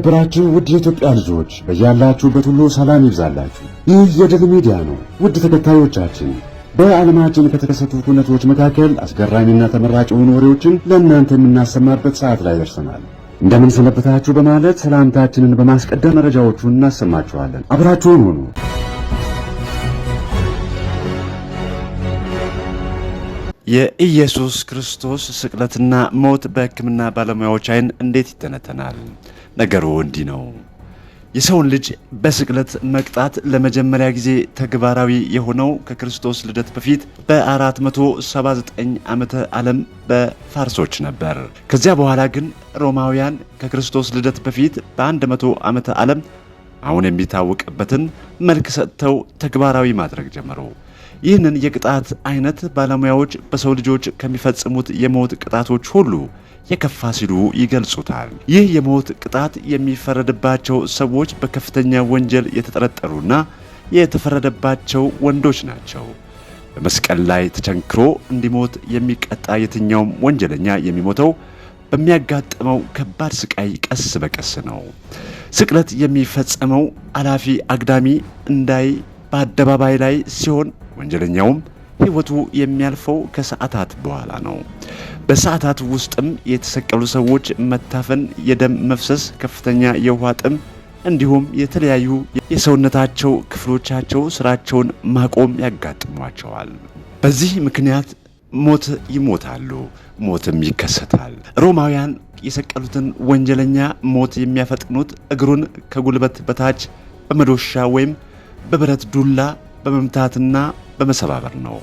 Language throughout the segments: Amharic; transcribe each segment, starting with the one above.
የተከበራችሁ ውድ የኢትዮጵያ ልጆች በያላችሁበት ሁሉ ሰላም ይብዛላችሁ። ይህ የድል ሚዲያ ነው። ውድ ተከታዮቻችን በዓለማችን ከተከሰቱ ሁነቶች መካከል አስገራሚና ተመራጭ የሆኑ ወሬዎችን ለእናንተ የምናሰማበት ሰዓት ላይ ደርሰናል። እንደምን ሰነበታችሁ በማለት ሰላምታችንን በማስቀደም መረጃዎቹን እናሰማችኋለን። አብራችሁን ሁኑ። የኢየሱስ ክርስቶስ ስቅለትና ሞት በሕክምና ባለሙያዎች ዓይን እንዴት ይተነተናል? ነገሩ እንዲህ ነው። የሰውን ልጅ በስቅለት መቅጣት ለመጀመሪያ ጊዜ ተግባራዊ የሆነው ከክርስቶስ ልደት በፊት በ479 ዓመተ ዓለም በፋርሶች ነበር። ከዚያ በኋላ ግን ሮማውያን ከክርስቶስ ልደት በፊት በ100 ዓመተ ዓለም አሁን የሚታወቅበትን መልክ ሰጥተው ተግባራዊ ማድረግ ጀመሩ። ይህንን የቅጣት አይነት ባለሙያዎች በሰው ልጆች ከሚፈጽሙት የሞት ቅጣቶች ሁሉ የከፋ ሲሉ ይገልጹታል። ይህ የሞት ቅጣት የሚፈረድባቸው ሰዎች በከፍተኛ ወንጀል የተጠረጠሩና የተፈረደባቸው ወንዶች ናቸው። በመስቀል ላይ ተቸንክሮ እንዲሞት የሚቀጣ የትኛውም ወንጀለኛ የሚሞተው በሚያጋጥመው ከባድ ስቃይ ቀስ በቀስ ነው። ስቅለት የሚፈጸመው አላፊ አግዳሚ እንዳይ በአደባባይ ላይ ሲሆን ወንጀለኛውም ሕይወቱ የሚያልፈው ከሰዓታት በኋላ ነው። በሰዓታት ውስጥም የተሰቀሉ ሰዎች መታፈን፣ የደም መፍሰስ፣ ከፍተኛ የውሃ ጥም እንዲሁም የተለያዩ የሰውነታቸው ክፍሎቻቸው ስራቸውን ማቆም ያጋጥሟቸዋል። በዚህ ምክንያት ሞት ይሞታሉ፣ ሞትም ይከሰታል። ሮማውያን የሰቀሉትን ወንጀለኛ ሞት የሚያፈጥኑት እግሩን ከጉልበት በታች በመዶሻ ወይም በብረት ዱላ በመምታትና በመሰባበር ነው።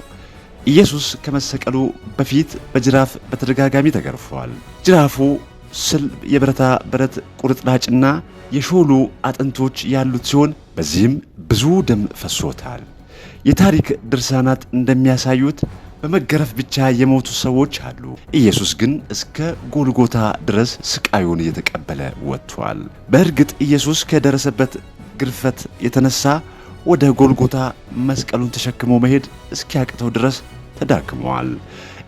ኢየሱስ ከመሰቀሉ በፊት በጅራፍ በተደጋጋሚ ተገርፏል። ጅራፉ ስል የብረታ ብረት ቁርጥራጭና የሾሉ አጥንቶች ያሉት ሲሆን በዚህም ብዙ ደም ፈሶታል። የታሪክ ድርሳናት እንደሚያሳዩት በመገረፍ ብቻ የሞቱ ሰዎች አሉ። ኢየሱስ ግን እስከ ጎልጎታ ድረስ ስቃዩን እየተቀበለ ወጥቷል። በእርግጥ ኢየሱስ ከደረሰበት ግርፈት የተነሳ ወደ ጎልጎታ መስቀሉን ተሸክሞ መሄድ እስኪያቅተው ድረስ ተዳክመዋል።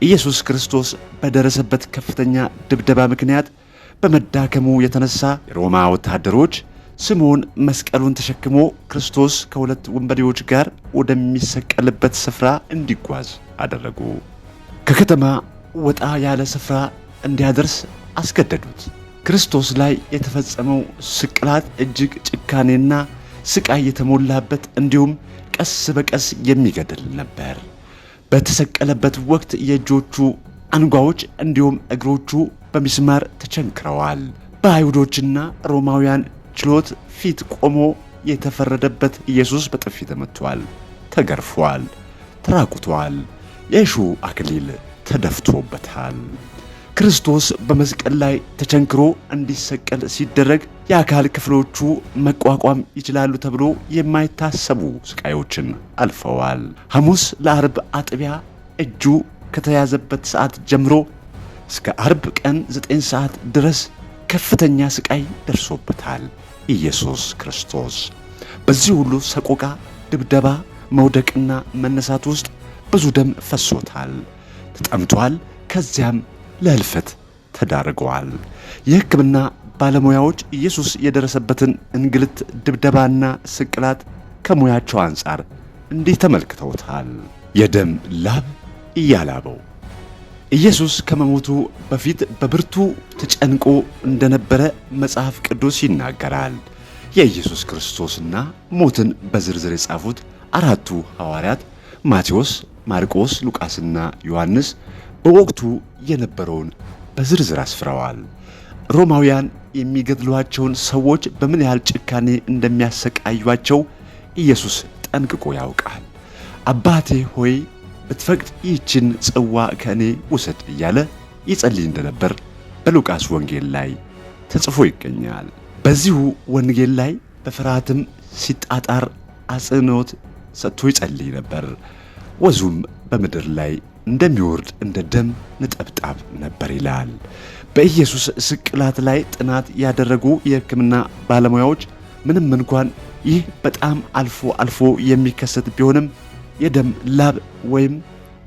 ኢየሱስ ክርስቶስ በደረሰበት ከፍተኛ ድብደባ ምክንያት በመዳከሙ የተነሳ የሮማ ወታደሮች ስምዖን መስቀሉን ተሸክሞ ክርስቶስ ከሁለት ወንበዴዎች ጋር ወደሚሰቀልበት ስፍራ እንዲጓዝ አደረጉ። ከከተማ ወጣ ያለ ስፍራ እንዲያደርስ አስገደዱት። ክርስቶስ ላይ የተፈጸመው ስቅላት እጅግ ጭካኔና ስቃይ የተሞላበት እንዲሁም ቀስ በቀስ የሚገድል ነበር። በተሰቀለበት ወቅት የእጆቹ አንጓዎች እንዲሁም እግሮቹ በሚስማር ተቸንክረዋል። በአይሁዶችና ሮማውያን ችሎት ፊት ቆሞ የተፈረደበት ኢየሱስ በጥፊ ተመቷል፣ ተገርፏል፣ ተራቁቷል፣ የእሾህ አክሊል ተደፍቶበታል። ክርስቶስ በመስቀል ላይ ተቸንክሮ እንዲሰቀል ሲደረግ የአካል ክፍሎቹ መቋቋም ይችላሉ ተብሎ የማይታሰቡ ስቃዮችን አልፈዋል። ሐሙስ ለአርብ አጥቢያ እጁ ከተያዘበት ሰዓት ጀምሮ እስከ አርብ ቀን 9 ሰዓት ድረስ ከፍተኛ ስቃይ ደርሶበታል። ኢየሱስ ክርስቶስ በዚህ ሁሉ ሰቆቃ፣ ድብደባ፣ መውደቅና መነሳት ውስጥ ብዙ ደም ፈሶታል፣ ተጠምቷል። ከዚያም ለሕልፈት ተዳርገዋል። የሕክምና ባለሙያዎች ኢየሱስ የደረሰበትን እንግልት፣ ድብደባና ስቅላት ከሙያቸው አንጻር እንዲህ ተመልክተውታል። የደም ላብ እያላበው ኢየሱስ ከመሞቱ በፊት በብርቱ ተጨንቆ እንደነበረ መጽሐፍ ቅዱስ ይናገራል። የኢየሱስ ክርስቶስና ሞትን በዝርዝር የጻፉት አራቱ ሐዋርያት ማቴዎስ፣ ማርቆስ፣ ሉቃስና ዮሐንስ በወቅቱ የነበረውን በዝርዝር አስፍረዋል። ሮማውያን የሚገድሏቸውን ሰዎች በምን ያህል ጭካኔ እንደሚያሰቃዩአቸው ኢየሱስ ጠንቅቆ ያውቃል። አባቴ ሆይ ብትፈቅድ ይህችን ጽዋ ከእኔ ውሰድ እያለ ይጸልይ እንደነበር በሉቃስ ወንጌል ላይ ተጽፎ ይገኛል። በዚሁ ወንጌል ላይ በፍርሃትም ሲጣጣር አጽንዖት ሰጥቶ ይጸልይ ነበር። ወዙም በምድር ላይ እንደሚወርድ እንደ ደም ነጠብጣብ ነበር ይላል። በኢየሱስ ስቅላት ላይ ጥናት ያደረጉ የሕክምና ባለሙያዎች ምንም እንኳን ይህ በጣም አልፎ አልፎ የሚከሰት ቢሆንም የደም ላብ ወይም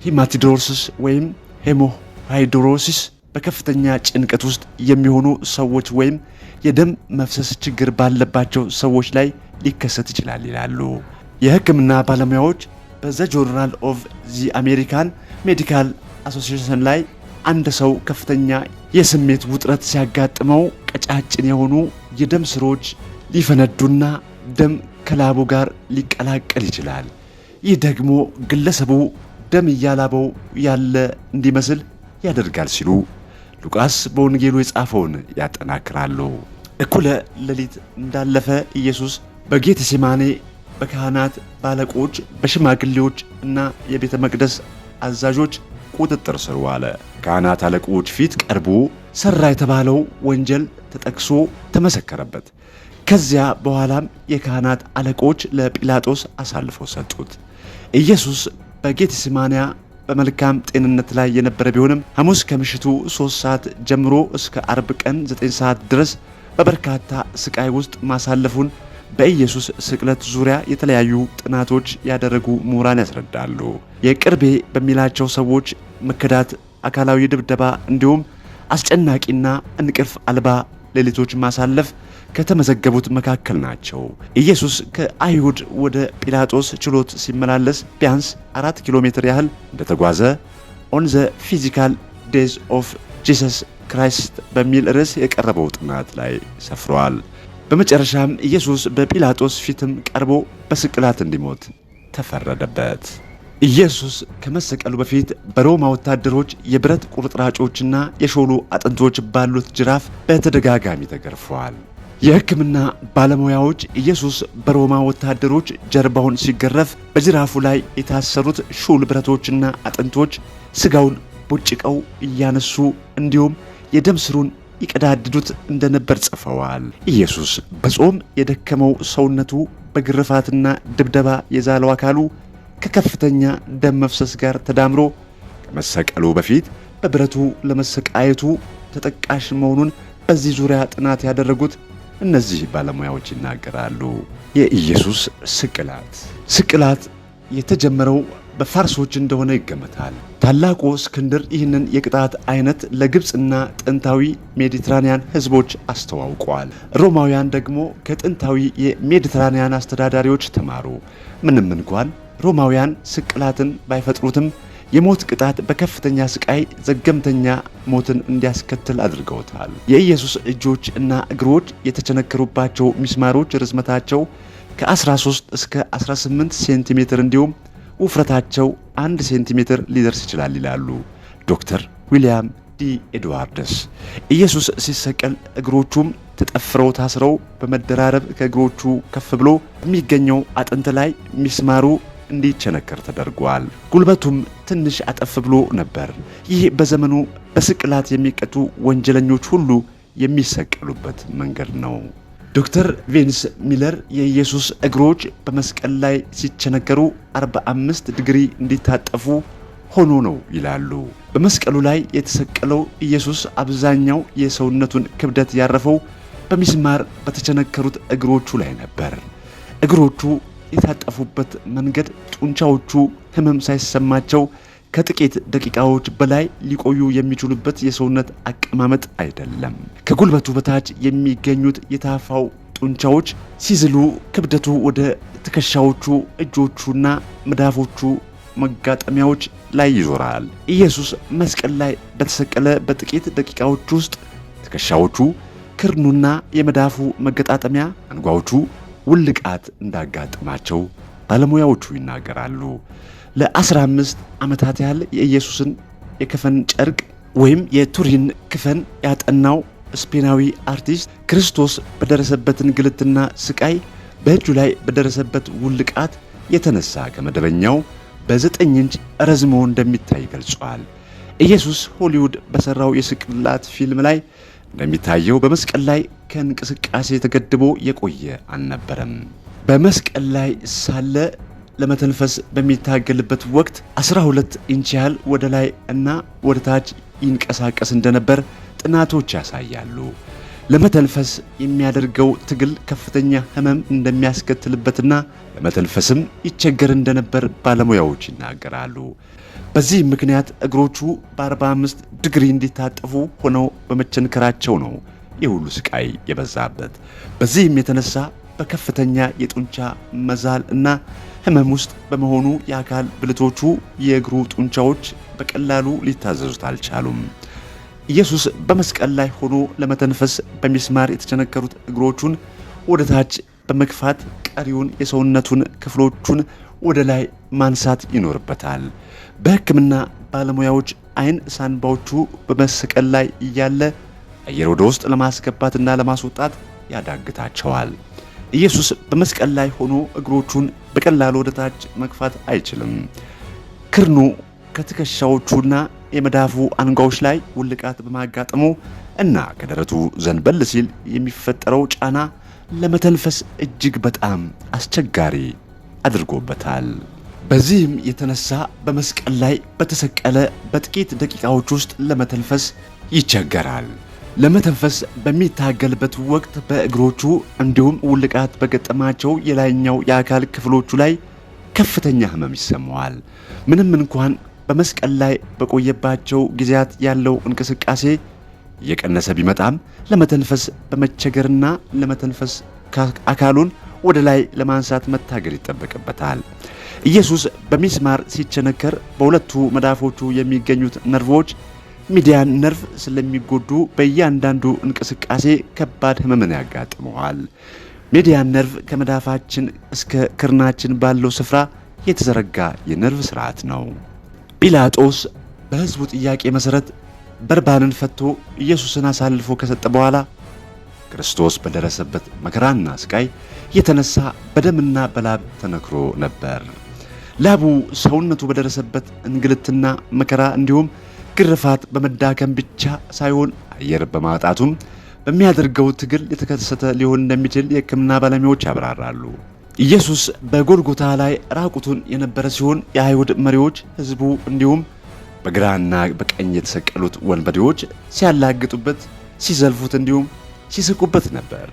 ሂማቲድሮሲስ ወይም ሄሞሃይድሮሲስ በከፍተኛ ጭንቀት ውስጥ የሚሆኑ ሰዎች ወይም የደም መፍሰስ ችግር ባለባቸው ሰዎች ላይ ሊከሰት ይችላል ይላሉ። የሕክምና ባለሙያዎች በዘ ጆርናል ኦፍ ዚ አሜሪካን ሜዲካል አሶሲዬሽን ላይ አንድ ሰው ከፍተኛ የስሜት ውጥረት ሲያጋጥመው ቀጫጭን የሆኑ የደም ስሮች ሊፈነዱና ደም ከላቡ ጋር ሊቀላቀል ይችላል። ይህ ደግሞ ግለሰቡ ደም እያላበው ያለ እንዲመስል ያደርጋል ሲሉ ሉቃስ በወንጌሉ የጻፈውን ያጠናክራሉ። እኩለ ሌሊት እንዳለፈ ኢየሱስ በጌቴሴማኒ በካህናት ባለቆች፣ በሽማግሌዎች እና የቤተ መቅደስ አዛዦች ቁጥጥር ስር ዋለ። ካህናት አለቆች ፊት ቀርቦ ሰራ የተባለው ወንጀል ተጠቅሶ ተመሰከረበት። ከዚያ በኋላም የካህናት አለቆች ለጲላጦስ አሳልፈው ሰጡት። ኢየሱስ በጌቴሴማኒ በመልካም ጤንነት ላይ የነበረ ቢሆንም ሐሙስ ከምሽቱ 3 ሰዓት ጀምሮ እስከ አርብ ቀን 9 ሰዓት ድረስ በበርካታ ስቃይ ውስጥ ማሳለፉን በኢየሱስ ስቅለት ዙሪያ የተለያዩ ጥናቶች ያደረጉ ምሁራን ያስረዳሉ። የቅርቤ በሚላቸው ሰዎች መከዳት፣ አካላዊ ድብደባ እንዲሁም አስጨናቂና እንቅልፍ አልባ ሌሊቶች ማሳለፍ ከተመዘገቡት መካከል ናቸው። ኢየሱስ ከአይሁድ ወደ ጲላጦስ ችሎት ሲመላለስ ቢያንስ 4 ኪሎ ሜትር ያህል እንደተጓዘ ኦን ዘ ፊዚካል ዴዝ ኦፍ ጂሰስ ክራይስት በሚል ርዕስ የቀረበው ጥናት ላይ ሰፍሯል። በመጨረሻም ኢየሱስ በጲላጦስ ፊትም ቀርቦ በስቅላት እንዲሞት ተፈረደበት። ኢየሱስ ከመሰቀሉ በፊት በሮማ ወታደሮች የብረት ቁርጥራጮችና የሾሉ አጥንቶች ባሉት ጅራፍ በተደጋጋሚ ተገርፈዋል። የሕክምና ባለሙያዎች ኢየሱስ በሮማ ወታደሮች ጀርባውን ሲገረፍ በጅራፉ ላይ የታሰሩት ሹል ብረቶችና አጥንቶች ስጋውን ቦጭቀው እያነሱ እንዲሁም የደም ስሩን ይቀዳድዱት እንደነበር ጽፈዋል። ኢየሱስ በጾም የደከመው ሰውነቱ በግርፋትና ድብደባ የዛለው አካሉ ከከፍተኛ ደም መፍሰስ ጋር ተዳምሮ ከመሰቀሉ በፊት በብረቱ ለመሰቃየቱ ተጠቃሽ መሆኑን በዚህ ዙሪያ ጥናት ያደረጉት እነዚህ ባለሙያዎች ይናገራሉ። የኢየሱስ ስቅላት የተጀመረው በፋርሶች እንደሆነ ይገመታል። ታላቁ እስክንድር ይህንን የቅጣት አይነት ለግብፅና ጥንታዊ ሜዲትራኒያን ህዝቦች አስተዋውቀዋል። ሮማውያን ደግሞ ከጥንታዊ የሜዲትራኒያን አስተዳዳሪዎች ተማሩ። ምንም እንኳን ሮማውያን ስቅላትን ባይፈጥሩትም የሞት ቅጣት በከፍተኛ ስቃይ ዘገምተኛ ሞትን እንዲያስከትል አድርገውታል። የኢየሱስ እጆች እና እግሮች የተቸነከሩባቸው ሚስማሮች ርዝመታቸው ከ13 እስከ 18 ሴንቲሜትር እንዲሁም ውፍረታቸው 1 ሴንቲሜትር ሊደርስ ይችላል ይላሉ ዶክተር ዊሊያም ዲ ኤድዋርድስ። ኢየሱስ ሲሰቀል እግሮቹም ተጠፍረው ታስረው በመደራረብ ከእግሮቹ ከፍ ብሎ በሚገኘው አጥንት ላይ ሚስማሩ እንዲቸነከር ተደርጓል። ጉልበቱም ትንሽ አጠፍ ብሎ ነበር። ይህ በዘመኑ በስቅላት የሚቀጡ ወንጀለኞች ሁሉ የሚሰቀሉበት መንገድ ነው። ዶክተር ቬንስ ሚለር የኢየሱስ እግሮች በመስቀል ላይ ሲቸነከሩ 45 ዲግሪ እንዲታጠፉ ሆኖ ነው ይላሉ። በመስቀሉ ላይ የተሰቀለው ኢየሱስ አብዛኛው የሰውነቱን ክብደት ያረፈው በሚስማር በተቸነከሩት እግሮቹ ላይ ነበር። እግሮቹ የታጠፉበት መንገድ ጡንቻዎቹ ህመም ሳይሰማቸው ከጥቂት ደቂቃዎች በላይ ሊቆዩ የሚችሉበት የሰውነት አቀማመጥ አይደለም። ከጉልበቱ በታች የሚገኙት የታፋው ጡንቻዎች ሲዝሉ ክብደቱ ወደ ትከሻዎቹ፣ እጆቹና መዳፎቹ መጋጠሚያዎች ላይ ይዞራል። ኢየሱስ መስቀል ላይ በተሰቀለ በጥቂት ደቂቃዎች ውስጥ ትከሻዎቹ፣ ክርኑና የመዳፉ መገጣጠሚያ አንጓዎቹ ውልቃት እንዳጋጠማቸው ባለሙያዎቹ ይናገራሉ። ለ15 ዓመታት ያህል የኢየሱስን የከፈን ጨርቅ ወይም የቱሪን ክፈን ያጠናው ስፔናዊ አርቲስት ክርስቶስ በደረሰበት እንግልትና ስቃይ በእጁ ላይ በደረሰበት ውልቃት የተነሳ ከመደበኛው በ9 ኢንች ረዝሞ እንደሚታይ ገልጿል። ኢየሱስ ሆሊውድ በሰራው የስቅላት ፊልም ላይ እንደሚታየው በመስቀል ላይ ከእንቅስቃሴ ተገድቦ የቆየ አልነበረም። በመስቀል ላይ ሳለ ለመተንፈስ በሚታገልበት ወቅት 12 ኢንች ያህል ወደ ላይ እና ወደ ታች ይንቀሳቀስ እንደነበር ጥናቶች ያሳያሉ። ለመተንፈስ የሚያደርገው ትግል ከፍተኛ ህመም እንደሚያስከትልበትና ለመተንፈስም ይቸገር እንደነበር ባለሙያዎች ይናገራሉ። በዚህ ምክንያት እግሮቹ በ45 ዲግሪ እንዲታጠፉ ሆነው በመቸንከራቸው ነው የሁሉ ስቃይ የበዛበት። በዚህም የተነሳ በከፍተኛ የጡንቻ መዛል እና ህመም ውስጥ በመሆኑ የአካል ብልቶቹ የእግሩ ጡንቻዎች በቀላሉ ሊታዘዙት አልቻሉም። ኢየሱስ በመስቀል ላይ ሆኖ ለመተንፈስ በሚስማር የተቸነከሩት እግሮቹን ወደ ታች በመግፋት ቀሪውን የሰውነቱን ክፍሎቹን ወደ ላይ ማንሳት ይኖርበታል። በሕክምና ባለሙያዎች አይን ሳንባዎቹ በመሰቀል ላይ እያለ አየር ወደ ውስጥ ለማስገባትና ለማስወጣት ያዳግታቸዋል። ኢየሱስ በመስቀል ላይ ሆኖ እግሮቹን በቀላሉ ወደ ታች መግፋት አይችልም። ክርኑ ከትከሻዎቹና የመዳፉ አንጓዎች ላይ ውልቃት በማጋጠሙ እና ከደረቱ ዘንበል ሲል የሚፈጠረው ጫና ለመተንፈስ እጅግ በጣም አስቸጋሪ አድርጎበታል። በዚህም የተነሳ በመስቀል ላይ በተሰቀለ በጥቂት ደቂቃዎች ውስጥ ለመተንፈስ ይቸገራል። ለመተንፈስ በሚታገልበት ወቅት በእግሮቹ እንዲሁም ውልቃት በገጠማቸው የላይኛው የአካል ክፍሎቹ ላይ ከፍተኛ ህመም ይሰማዋል። ምንም እንኳን በመስቀል ላይ በቆየባቸው ጊዜያት ያለው እንቅስቃሴ እየቀነሰ ቢመጣም ለመተንፈስ በመቸገርና ለመተንፈስ አካሉን ወደ ላይ ለማንሳት መታገል ይጠበቅበታል። ኢየሱስ በሚስማር ሲቸነከር በሁለቱ መዳፎቹ የሚገኙት ነርቮች ሚዲያን ነርቭ ስለሚጎዱ በእያንዳንዱ እንቅስቃሴ ከባድ ህመምን ያጋጥመዋል። ሚዲያን ነርቭ ከመዳፋችን እስከ ክርናችን ባለው ስፍራ የተዘረጋ የነርቭ ስርዓት ነው። ጲላጦስ በህዝቡ ጥያቄ መሰረት በርባንን ፈቶ ኢየሱስን አሳልፎ ከሰጠ በኋላ ክርስቶስ በደረሰበት መከራና ስቃይ የተነሳ በደምና በላብ ተነክሮ ነበር። ላቡ ሰውነቱ በደረሰበት እንግልትና መከራ እንዲሁም ግርፋት በመዳከም ብቻ ሳይሆን አየር በማጣቱም በሚያደርገው ትግል የተከሰተ ሊሆን እንደሚችል የሕክምና ባለሙያዎች ያብራራሉ። ኢየሱስ በጎልጎታ ላይ ራቁቱን የነበረ ሲሆን የአይሁድ መሪዎች፣ ህዝቡ እንዲሁም በግራና በቀኝ የተሰቀሉት ወንበዴዎች ሲያላግጡበት፣ ሲዘልፉት እንዲሁም ሲስቁበት ነበር።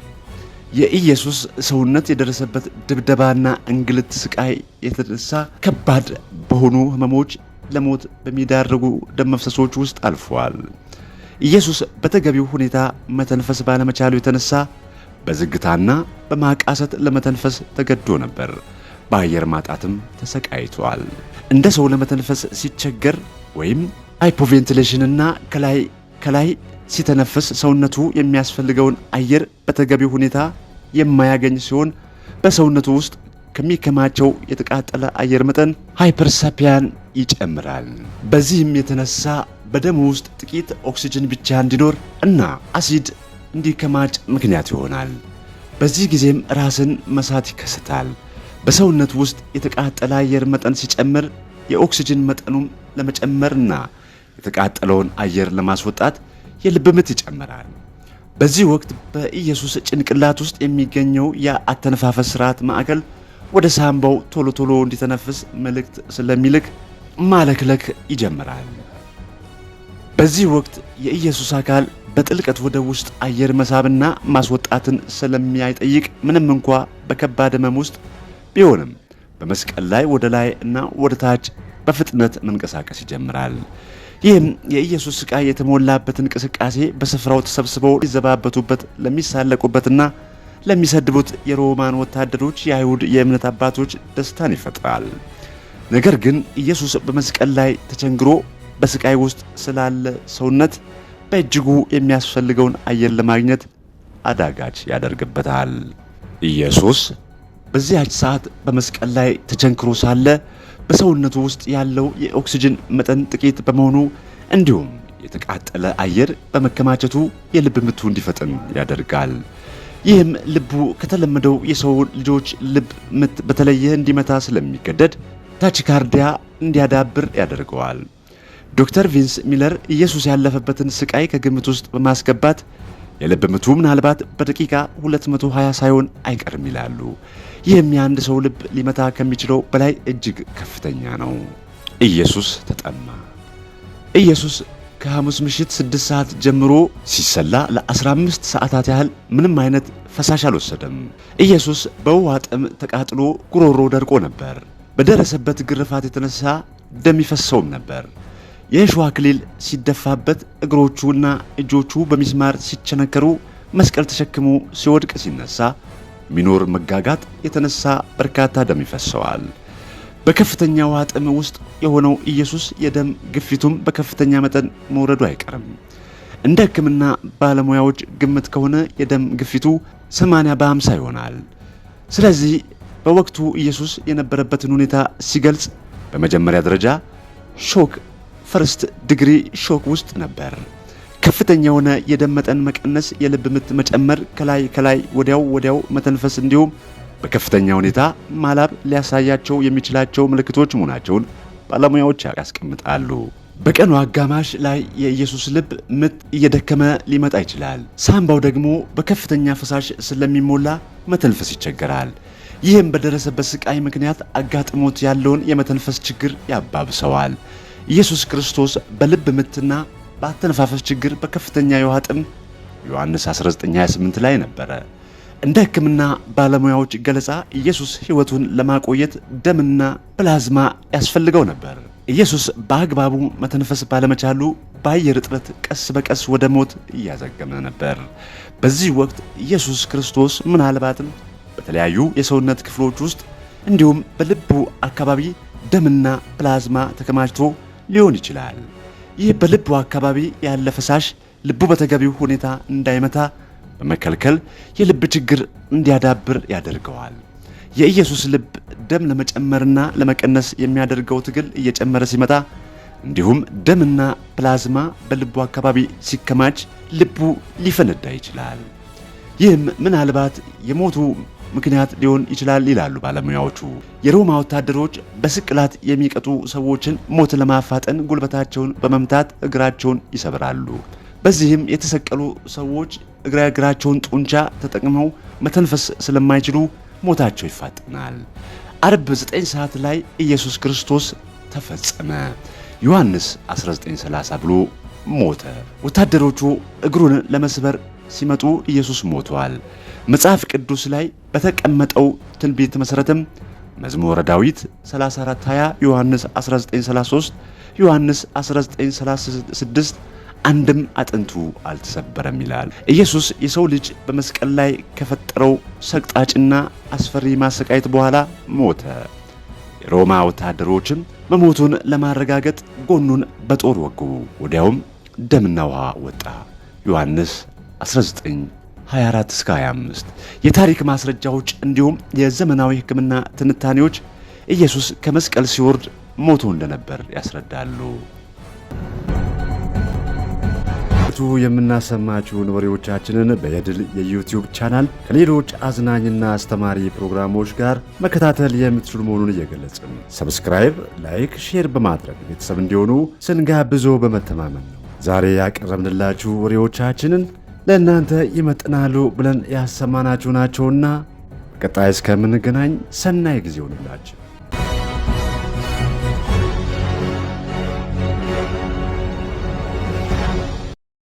የኢየሱስ ሰውነት የደረሰበት ድብደባና እንግልት ስቃይ የተነሳ ከባድ በሆኑ ህመሞች ለሞት በሚዳርጉ ደም መፍሰሶች ውስጥ አልፏል። ኢየሱስ በተገቢው ሁኔታ መተንፈስ ባለመቻሉ የተነሳ በዝግታና በማቃሰት ለመተንፈስ ተገዶ ነበር። በአየር ማጣትም ተሰቃይቷል። እንደ ሰው ለመተንፈስ ሲቸገር ወይም ሃይፖቬንቲሌሽንና ከላይ ሲተነፍስ ሰውነቱ የሚያስፈልገውን አየር በተገቢው ሁኔታ የማያገኝ ሲሆን በሰውነቱ ውስጥ ከሚከማቸው የተቃጠለ አየር መጠን ሃይፐርሳፒያን ይጨምራል። በዚህም የተነሳ በደሙ ውስጥ ጥቂት ኦክሲጅን ብቻ እንዲኖር እና አሲድ እንዲከማጭ ምክንያት ይሆናል። በዚህ ጊዜም ራስን መሳት ይከሰታል። በሰውነት ውስጥ የተቃጠለ አየር መጠን ሲጨምር የኦክሲጅን መጠኑም ለመጨመርና የተቃጠለውን አየር ለማስወጣት የልብ ምት ይጨምራል። በዚህ ወቅት በኢየሱስ ጭንቅላት ውስጥ የሚገኘው የአተነፋፈስ ስርዓት ማዕከል ወደ ሳምባው ቶሎ ቶሎ እንዲተነፍስ መልእክት ስለሚልክ ማለክለክ ይጀምራል። በዚህ ወቅት የኢየሱስ አካል በጥልቀት ወደ ውስጥ አየር መሳብና ማስወጣትን ስለሚያይጠይቅ ምንም እንኳ በከባድ ህመም ውስጥ ቢሆንም በመስቀል ላይ ወደ ላይ እና ወደ ታች በፍጥነት መንቀሳቀስ ይጀምራል። ይህም የኢየሱስ ስቃይ የተሞላበት እንቅስቃሴ በስፍራው ተሰብስበው ሊዘባበቱበት ለሚሳለቁበትና ለሚሰድቡት የሮማን ወታደሮች፣ የአይሁድ የእምነት አባቶች ደስታን ይፈጥራል። ነገር ግን ኢየሱስ በመስቀል ላይ ተቸንግሮ በስቃይ ውስጥ ስላለ ሰውነት በእጅጉ የሚያስፈልገውን አየር ለማግኘት አዳጋች ያደርግበታል። ኢየሱስ በዚያች ሰዓት በመስቀል ላይ ተቸንክሮ ሳለ በሰውነቱ ውስጥ ያለው የኦክሲጅን መጠን ጥቂት በመሆኑ እንዲሁም የተቃጠለ አየር በመከማቸቱ የልብ ምቱ እንዲፈጥን ያደርጋል። ይህም ልቡ ከተለመደው የሰው ልጆች ልብ ምት በተለየ እንዲመታ ስለሚገደድ ታቺካርዲያ እንዲያዳብር ያደርገዋል። ዶክተር ቪንስ ሚለር ኢየሱስ ያለፈበትን ስቃይ ከግምት ውስጥ በማስገባት የልብ ምቱ ምናልባት በደቂቃ 220 ሳይሆን አይቀርም ይላሉ። ይህም የአንድ ሰው ልብ ሊመታ ከሚችለው በላይ እጅግ ከፍተኛ ነው። ኢየሱስ ተጠማ። ኢየሱስ ከሐሙስ ምሽት 6 ሰዓት ጀምሮ ሲሰላ ለ15 ሰዓታት ያህል ምንም አይነት ፈሳሽ አልወሰደም። ኢየሱስ በውሃ ጥም ተቃጥሎ ጉሮሮ ደርቆ ነበር። በደረሰበት ግርፋት የተነሳ ደም ይፈሰውም ነበር። የእሾህ አክሊል ሲደፋበት፣ እግሮቹና እጆቹ በሚስማር ሲቸነከሩ፣ መስቀል ተሸክሞ ሲወድቅ ሲነሳ ሚኖር መጋጋት የተነሳ በርካታ ደም ይፈሰዋል። በከፍተኛ ውሃ ጥም ውስጥ የሆነው ኢየሱስ የደም ግፊቱም በከፍተኛ መጠን መውረዱ አይቀርም። እንደ ሕክምና ባለሙያዎች ግምት ከሆነ የደም ግፊቱ 80/50 ይሆናል። ስለዚህ በወቅቱ ኢየሱስ የነበረበትን ሁኔታ ሲገልጽ በመጀመሪያ ደረጃ ሾክ ፈርስት ዲግሪ ሾክ ውስጥ ነበር። ከፍተኛ የሆነ የደም መጠን መቀነስ፣ የልብ ምት መጨመር፣ ከላይ ወዲያው መተንፈስ እንዲሁም በከፍተኛ ሁኔታ ማላብ ሊያሳያቸው የሚችላቸው ምልክቶች መሆናቸውን ባለሙያዎች ያስቀምጣሉ። በቀኑ አጋማሽ ላይ የኢየሱስ ልብ ምት እየደከመ ሊመጣ ይችላል። ሳምባው ደግሞ በከፍተኛ ፈሳሽ ስለሚሞላ መተንፈስ ይቸገራል። ይህም በደረሰበት ስቃይ ምክንያት አጋጥሞት ያለውን የመተንፈስ ችግር ያባብሰዋል። ኢየሱስ ክርስቶስ በልብ ምትና በአተነፋፈስ ችግር በከፍተኛ የውሃ ጥም ዮሐንስ 19:28 ላይ ነበረ። እንደ ሕክምና ባለሙያዎች ገለጻ ኢየሱስ ሕይወቱን ለማቆየት ደምና ፕላዝማ ያስፈልገው ነበር። ኢየሱስ በአግባቡ መተንፈስ ባለመቻሉ በአየር እጥረት ቀስ በቀስ ወደ ሞት እያዘገመ ነበር። በዚህ ወቅት ኢየሱስ ክርስቶስ ምናልባትም በተለያዩ የሰውነት ክፍሎች ውስጥ እንዲሁም በልቡ አካባቢ ደምና ፕላዝማ ተከማችቶ ሊሆን ይችላል። ይህ በልቡ አካባቢ ያለ ፈሳሽ ልቡ በተገቢው ሁኔታ እንዳይመታ በመከልከል የልብ ችግር እንዲያዳብር ያደርገዋል። የኢየሱስ ልብ ደም ለመጨመርና ለመቀነስ የሚያደርገው ትግል እየጨመረ ሲመጣ እንዲሁም ደምና ፕላዝማ በልቡ አካባቢ ሲከማች ልቡ ሊፈነዳ ይችላል። ይህም ምናልባት የሞቱ ምክንያት ሊሆን ይችላል ይላሉ ባለሙያዎቹ። የሮማ ወታደሮች በስቅላት የሚቀጡ ሰዎችን ሞት ለማፋጠን ጉልበታቸውን በመምታት እግራቸውን ይሰብራሉ። በዚህም የተሰቀሉ ሰዎች እግራቸውን ጡንቻ ተጠቅመው መተንፈስ ስለማይችሉ ሞታቸው ይፋጠናል። አርብ 9 ሰዓት ላይ ኢየሱስ ክርስቶስ ተፈጸመ፣ ዮሐንስ 19:30 ብሎ ሞተ። ወታደሮቹ እግሩን ለመስበር ሲመጡ ኢየሱስ ሞቷል። መጽሐፍ ቅዱስ ላይ በተቀመጠው ትንቢት መሰረትም መዝሙረ ዳዊት 34:20፣ ዮሐንስ 19:33፣ ዮሐንስ 19:36 አንድም አጥንቱ አልተሰበረም ይላል። ኢየሱስ የሰው ልጅ በመስቀል ላይ ከፈጠረው ሰቅጣጭና አስፈሪ ማሰቃየት በኋላ ሞተ። የሮማ ወታደሮችም መሞቱን ለማረጋገጥ ጎኑን በጦር ወጉ። ወዲያውም ደምና ውሃ ወጣ። ዮሐንስ 19:24-25። የታሪክ ማስረጃዎች እንዲሁም የዘመናዊ ሕክምና ትንታኔዎች ኢየሱስ ከመስቀል ሲወርድ ሞቶ እንደነበር ያስረዳሉ። የምናሰማችሁን ወሬዎቻችንን በየድል የዩቲዩብ ቻናል ከሌሎች አዝናኝና አስተማሪ ፕሮግራሞች ጋር መከታተል የምትችሉ መሆኑን እየገለጽን ሰብስክራይብ፣ ላይክ፣ ሼር በማድረግ ቤተሰብ እንዲሆኑ ስንጋብዞ በመተማመን ነው ዛሬ ያቀረብንላችሁ ወሬዎቻችንን ለእናንተ ይመጥናሉ ብለን ያሰማናችሁ ናቸውና በቀጣይ እስከምንገናኝ ሰናይ ጊዜ ይሁንላችሁ።